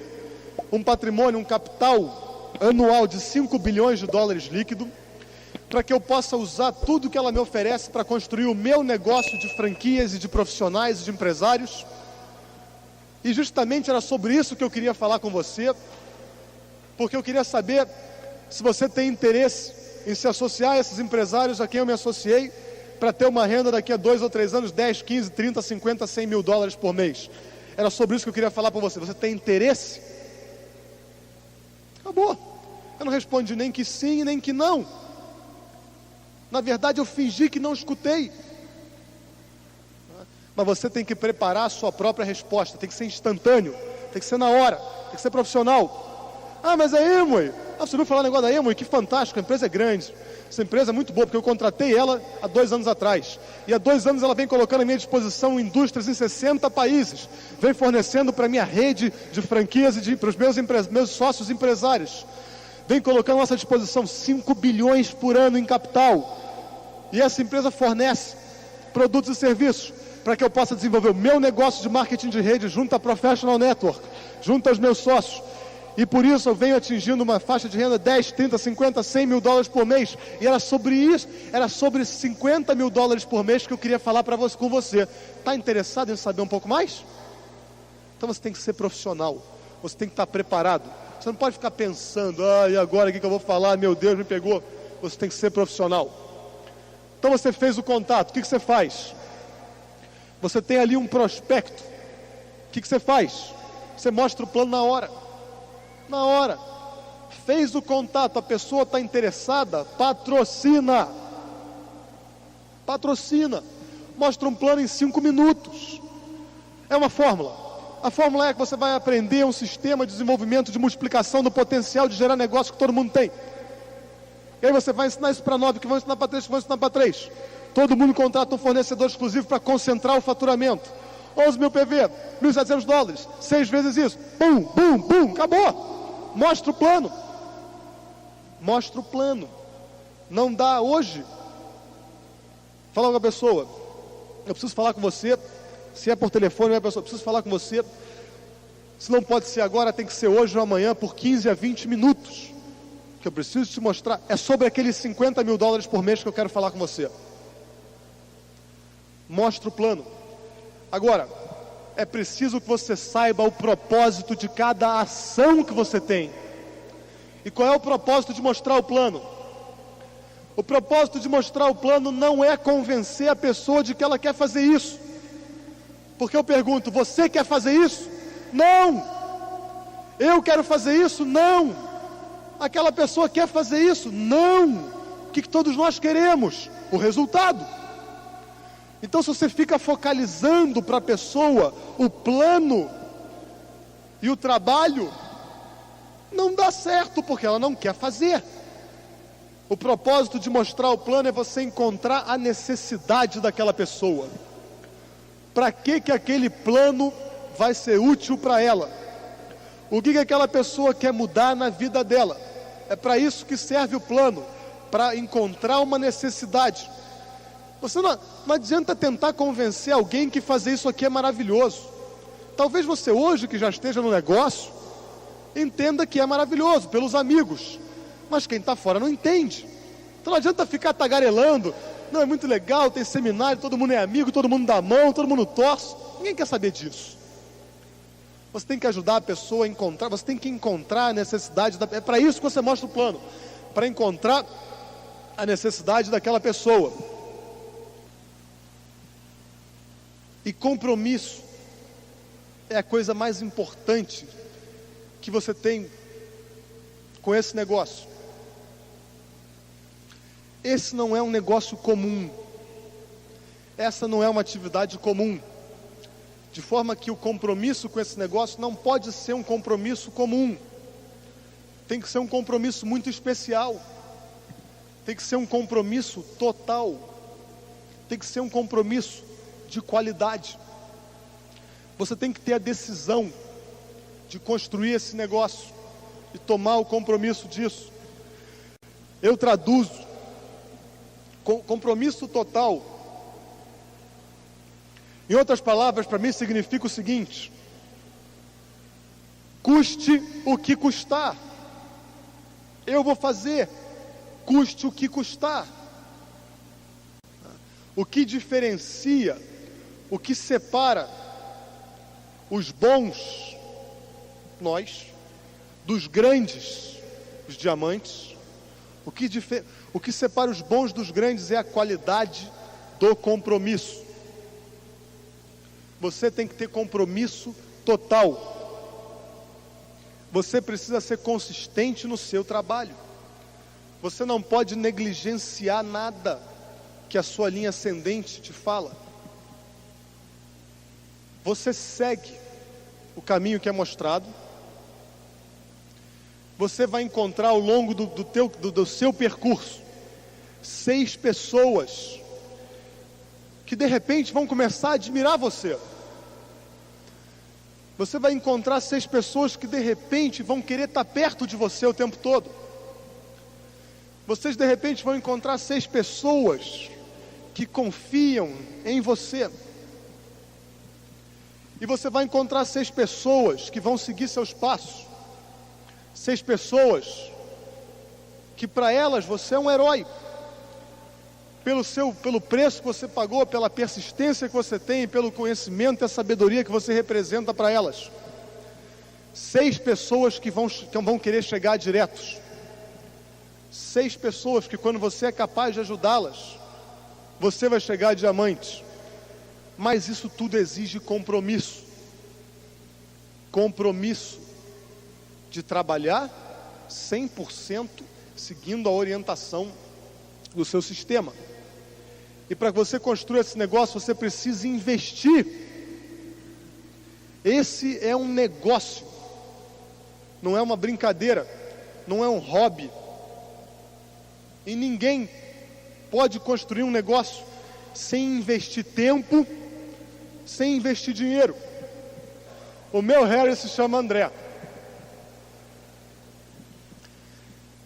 um patrimônio, um capital anual de 5 bilhões de dólares líquido, para que eu possa usar tudo que ela me oferece para construir o meu negócio de franquias e de profissionais e de empresários. E justamente era sobre isso que eu queria falar com você, porque eu queria saber se você tem interesse em se associar a esses empresários a quem eu me associei, para ter uma renda daqui a 2 ou 3 anos, 10, 15, 30, 50, 100 mil dólares por mês. Era sobre isso que eu queria falar para você. Você tem interesse? Acabou. Eu não respondi nem que sim, nem que não. Na verdade, eu fingi que não escutei. Mas você tem que preparar a sua própria resposta. Tem que ser instantâneo, tem que ser na hora, tem que ser profissional. Mas é Amway. Você ouviu falar um negócio da Amway? Que fantástico, a empresa é grande. Essa empresa é muito boa, porque eu contratei ela há 2 anos atrás. E há 2 anos ela vem colocando à minha disposição indústrias em 60 países. Vem fornecendo para a minha rede de franquias e para os meus sócios empresários. Vem colocando à nossa disposição 5 bilhões por ano em capital. E essa empresa fornece produtos e serviços para que eu possa desenvolver o meu negócio de marketing de rede junto à Professional Network, junto aos meus sócios. E por isso eu venho atingindo uma faixa de renda 10, 30, 50, 100 mil dólares por mês. E era sobre isso, era sobre 50 mil dólares por mês que eu queria falar com você. Está interessado em saber um pouco mais? Então você tem que ser profissional, você tem que estar preparado. Você não pode ficar pensando: e agora o que eu vou falar? Meu Deus, me pegou. Você tem que ser profissional. Então você fez o contato, o que você faz? Você tem ali um prospecto. O que você faz? Você mostra o plano na hora. Na hora. Fez o contato, a pessoa está interessada, patrocina. Patrocina. Mostra um plano em 5 minutos. É uma fórmula. A fórmula é que você vai aprender um sistema de desenvolvimento, de multiplicação do potencial de gerar negócio que todo mundo tem. E aí você vai ensinar isso para 9, que vão ensinar para 3, que vão ensinar para 3. Todo mundo contrata um fornecedor exclusivo para concentrar o faturamento. 11 mil PV, $1.700, 6 vezes isso. Bum, bum, bum, acabou. Mostra o plano. Mostra o plano. Não dá hoje. Fala com a pessoa. Eu preciso falar com você. Se é por telefone, a pessoa, eu preciso falar com você. Se não pode ser agora, tem que ser hoje ou amanhã, por 15 a 20 minutos. Que eu preciso te mostrar. É sobre aqueles $50 mil por mês que eu quero falar com você. Mostra o plano. Agora, é preciso que você saiba o propósito de cada ação que você tem. E qual é o propósito de mostrar o plano? O propósito de mostrar o plano não é convencer a pessoa de que ela quer fazer isso. Porque eu pergunto, você quer fazer isso? Não! Eu quero fazer isso? Não! Aquela pessoa quer fazer isso? Não! O que todos nós queremos? O resultado. Então, se você fica focalizando para a pessoa o plano e o trabalho, não dá certo, porque ela não quer fazer. O propósito de mostrar o plano é você encontrar a necessidade daquela pessoa. Para que aquele plano vai ser útil para ela? O que aquela pessoa quer mudar na vida dela? É para isso que serve o plano, para encontrar uma necessidade. Você não adianta tentar convencer alguém que fazer isso aqui é maravilhoso. Talvez você hoje, que já esteja no negócio, entenda que é maravilhoso, pelos amigos. Mas quem está fora não entende. Então não adianta ficar tagarelando. Não, é muito legal, tem seminário, todo mundo é amigo, todo mundo dá a mão, todo mundo torce. Ninguém quer saber disso. Você tem que ajudar a pessoa a encontrar, você tem que encontrar a necessidade, é para isso que você mostra o plano. Para encontrar a necessidade daquela pessoa. E compromisso é a coisa mais importante que você tem com esse negócio. Esse não é um negócio comum. Essa não é uma atividade comum. De forma que o compromisso com esse negócio não pode ser um compromisso comum. Tem que ser um compromisso muito especial. Tem que ser um compromisso total. Tem que ser um compromisso de qualidade. Você tem que ter a decisão de construir esse negócio e tomar o compromisso disso. Eu traduzo compromisso total. Em outras palavras, para mim significa o seguinte: custe o que custar. Eu vou fazer, custe o que custar. O que diferencia, o que separa os bons, nós, dos grandes, os diamantes, o que separa os bons dos grandes é a qualidade do compromisso. Você tem que ter compromisso total. Você precisa ser consistente no seu trabalho. Você não pode negligenciar nada que a sua linha ascendente te fala. Você segue o caminho que é mostrado. Você vai encontrar ao longo do seu percurso 6 pessoas que de repente vão começar a admirar você. Você vai encontrar 6 pessoas que de repente vão querer estar perto de você o tempo todo. Vocês de repente vão encontrar 6 pessoas que confiam em você. E você vai encontrar 6 pessoas que vão seguir seus passos. 6 pessoas que para elas você é um herói. Pelo preço que você pagou, pela persistência que você tem, pelo conhecimento e a sabedoria que você representa para elas. 6 pessoas que vão querer chegar diretos. 6 pessoas que quando você é capaz de ajudá-las, você vai chegar a diamante. Mas isso tudo exige compromisso. Compromisso de trabalhar 100% seguindo a orientação do seu sistema. E para você construir esse negócio, você precisa investir. Esse é um negócio, não é uma brincadeira, não é um hobby. E ninguém pode construir um negócio sem investir tempo, sem investir dinheiro. O meu Harry se chama André.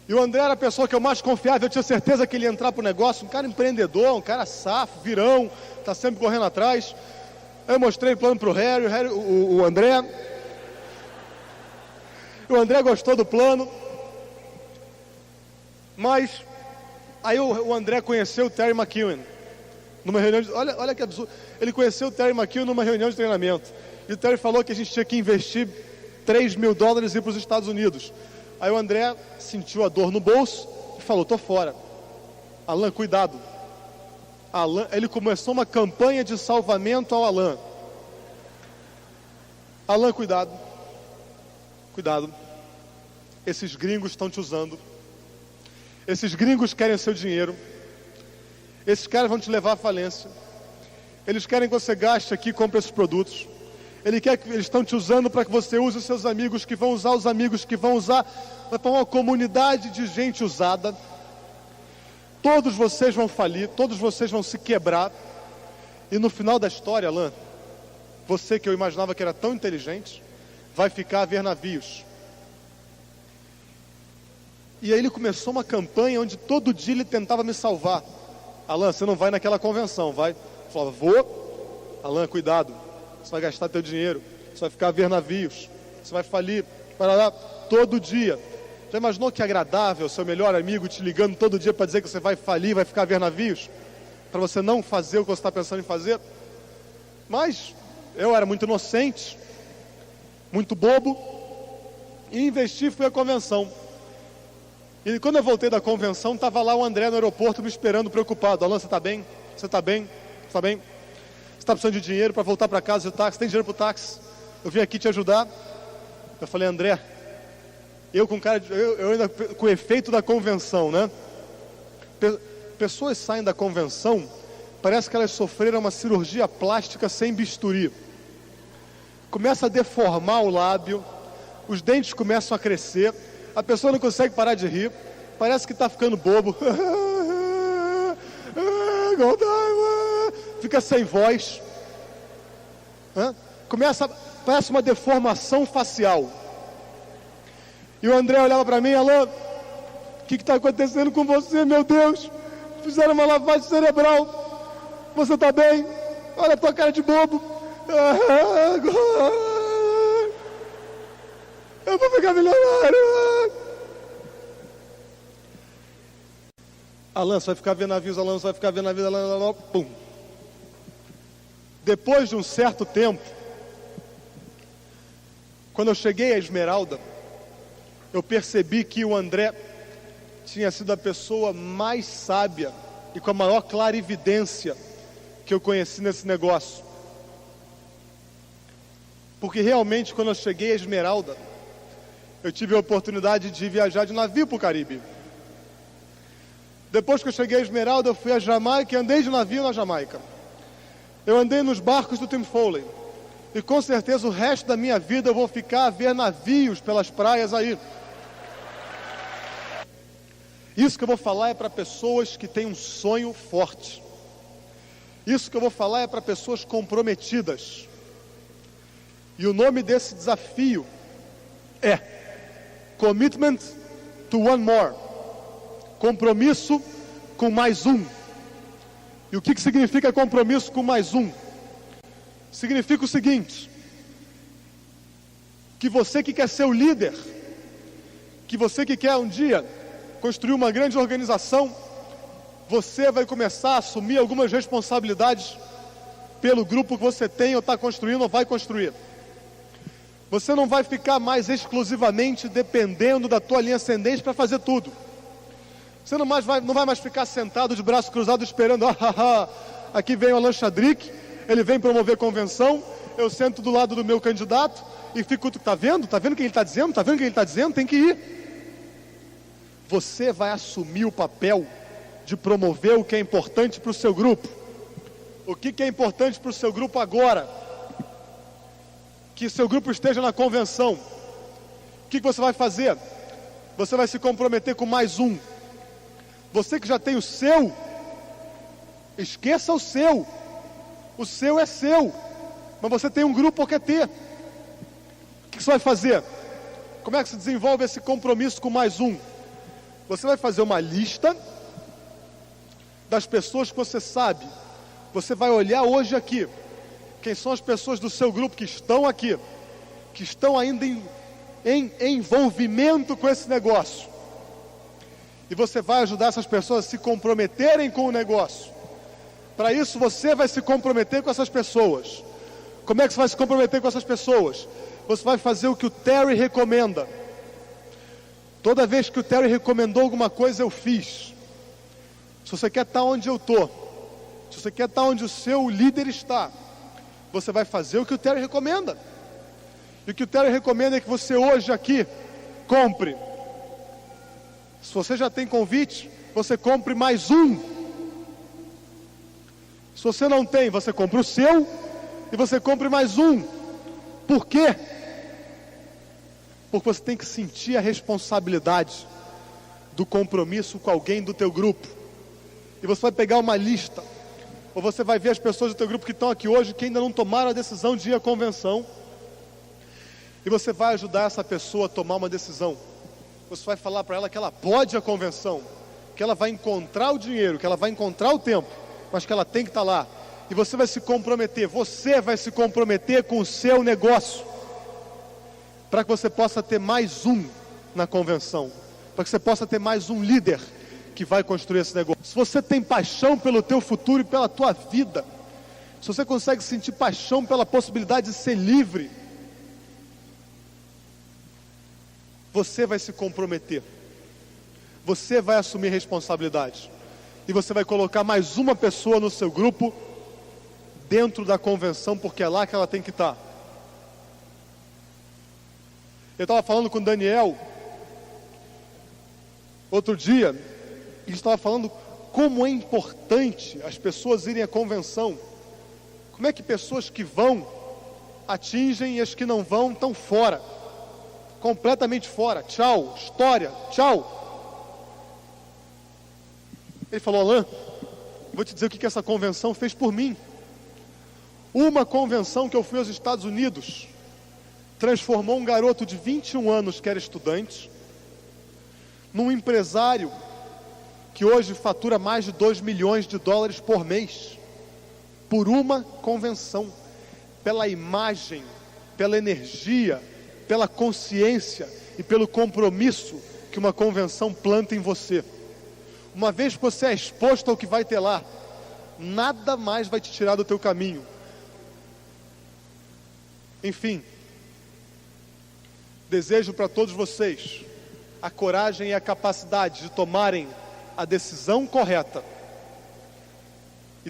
E o André era a pessoa que eu mais confiava, eu tinha certeza que ele ia entrar para o negócio, um cara empreendedor, um cara safo, virão, está sempre correndo atrás. Eu mostrei o plano para o Harry, o André. O André gostou do plano. Mas aí o André conheceu o Terry McEwen numa reunião de, olha que absurdo. Ele conheceu o Terry McEwen numa reunião de treinamento. E o Terry falou que a gente tinha que investir $3 mil e ir para os Estados Unidos. Aí o André sentiu a dor no bolso e falou, tô fora. Alan, cuidado. Alan, ele começou uma campanha de salvamento ao Alan. Alan, cuidado. Cuidado. Esses gringos estão te usando. Esses gringos querem o seu dinheiro. Esses caras vão te levar à falência. Eles querem que você gaste aqui e compre esses produtos. Eles estão te usando para que você use os seus amigos, que vão usar os amigos, que vão usar. Vai para uma comunidade de gente usada. Todos vocês vão falir, todos vocês vão se quebrar. E no final da história, Alan, você que eu imaginava que era tão inteligente, vai ficar a ver navios. E aí ele começou uma campanha onde todo dia ele tentava me salvar. Alan, você não vai naquela convenção, vai? Eu falava, vou. Alan, cuidado. Você vai gastar teu dinheiro, você vai ficar a ver navios, você vai falir, parará, todo dia. Já imaginou que agradável seu melhor amigo te ligando todo dia para dizer que você vai falir, vai ficar a ver navios? Para você não fazer o que você está pensando em fazer? Mas eu era muito inocente, muito bobo, e investi, fui à convenção. E quando eu voltei da convenção, estava lá o André no aeroporto me esperando, preocupado. Alan, você está bem? Você está bem? Você está bem? Você está precisando de dinheiro para voltar para casa de táxi? Tem dinheiro para o táxi? Eu vim aqui te ajudar. Eu falei, André, eu ainda com o efeito da convenção, né? Pessoas saem da convenção, parece que elas sofreram uma cirurgia plástica sem bisturi. Começa a deformar o lábio, os dentes começam a crescer, a pessoa não consegue parar de rir, parece que está ficando bobo. Fica sem voz. Parece uma deformação facial. E o André olhava para mim, Alan, o que está acontecendo com você, meu Deus? Fizeram uma lavagem cerebral. Você está bem? Olha a tua cara de bobo. Eu vou ficar milionário. Alan, você vai ficar vendo navios, Alan, você vai ficar vendo navios, Alan, pum. Depois de um certo tempo, quando eu cheguei à Esmeralda, eu percebi que o André tinha sido a pessoa mais sábia e com a maior clarividência que eu conheci nesse negócio. Porque realmente, quando eu cheguei à Esmeralda, eu tive a oportunidade de viajar de navio para o Caribe. Depois que eu cheguei à Esmeralda, eu fui à Jamaica e andei de navio na Jamaica. Eu andei nos barcos do Tim Foley. E com certeza o resto da minha vida eu vou ficar a ver navios pelas praias aí. Isso que eu vou falar é para pessoas que têm um sonho forte. Isso que eu vou falar é para pessoas comprometidas. E o nome desse desafio é Commitment to One More. Compromisso com mais um. E o que significa compromisso com mais um? Significa o seguinte: que você que quer ser o líder, que você que quer um dia construir uma grande organização, você vai começar a assumir algumas responsabilidades pelo grupo que você tem ou está construindo ou vai construir. Você não vai ficar mais exclusivamente dependendo da tua linha ascendente para fazer tudo. Você não vai mais ficar sentado de braço cruzado esperando, aqui vem o Alan Chadrick, ele vem promover convenção, eu sento do lado do meu candidato e fico, tá vendo? Tá vendo o que ele está dizendo? Tá vendo o que ele está dizendo? Tem que ir. você vai assumir o papel de promover o que é importante para o seu grupo. O que é importante para o seu grupo agora? Que seu grupo esteja na convenção. O que você vai fazer? Você vai se comprometer com mais um. Você que já tem o seu, esqueça o seu. O seu é seu, mas você tem um grupo que quer ter. O que você vai fazer? Como é que se desenvolve esse compromisso com mais um? Você vai fazer uma lista das pessoas que você sabe. Você vai olhar hoje aqui, quem são as pessoas do seu grupo que estão aqui, que estão ainda em envolvimento com esse negócio. E você vai ajudar essas pessoas a se comprometerem com o negócio. Para isso você vai se comprometer com essas pessoas. Como é que você vai se comprometer com essas pessoas? Você vai fazer o que o Terry recomenda. Toda vez que o Terry recomendou alguma coisa, eu fiz. Se você quer estar onde eu estou, se você quer estar onde o seu líder está, você vai fazer o que o Terry recomenda. E o que o Terry recomenda é que você hoje aqui compre. Se você já tem convite, você compre mais um. Se você não tem, você compra o seu e você compre mais um. Por quê? Porque você tem que sentir a responsabilidade do compromisso com alguém do teu grupo. E você vai pegar uma lista, ou você vai ver as pessoas do teu grupo que estão aqui hoje, que ainda não tomaram a decisão de ir à convenção, e você vai ajudar essa pessoa a tomar uma decisão. Você vai falar para ela que ela pode ir à convenção, que ela vai encontrar o dinheiro, que ela vai encontrar o tempo, mas que ela tem que estar lá. E você vai se comprometer com o seu negócio, para que você possa ter mais um na convenção, para que você possa ter mais um líder que vai construir esse negócio. Se você tem paixão pelo teu futuro e pela tua vida, se você consegue sentir paixão pela possibilidade de ser livre, você vai se comprometer, você vai assumir responsabilidade, e você vai colocar mais uma pessoa no seu grupo dentro da convenção, porque é lá que ela tem que estar. Eu estava falando com o Daniel outro dia, e ele estava falando como é importante as pessoas irem à convenção. Como é que pessoas que vão atingem e as que não vão estão fora, completamente fora. Tchau, história, tchau. Ele falou: Alain, vou te dizer o que essa convenção fez por mim. Uma convenção que eu fui aos Estados Unidos transformou um garoto de 21 anos que era estudante num empresário que hoje fatura mais de 2 milhões de dólares por mês, por uma convenção, pela imagem, pela energia, pela consciência e pelo compromisso que uma convenção planta em você. Uma vez que você é exposto ao que vai ter lá, nada mais vai te tirar do teu caminho. Enfim, desejo para todos vocês a coragem e a capacidade de tomarem a decisão correta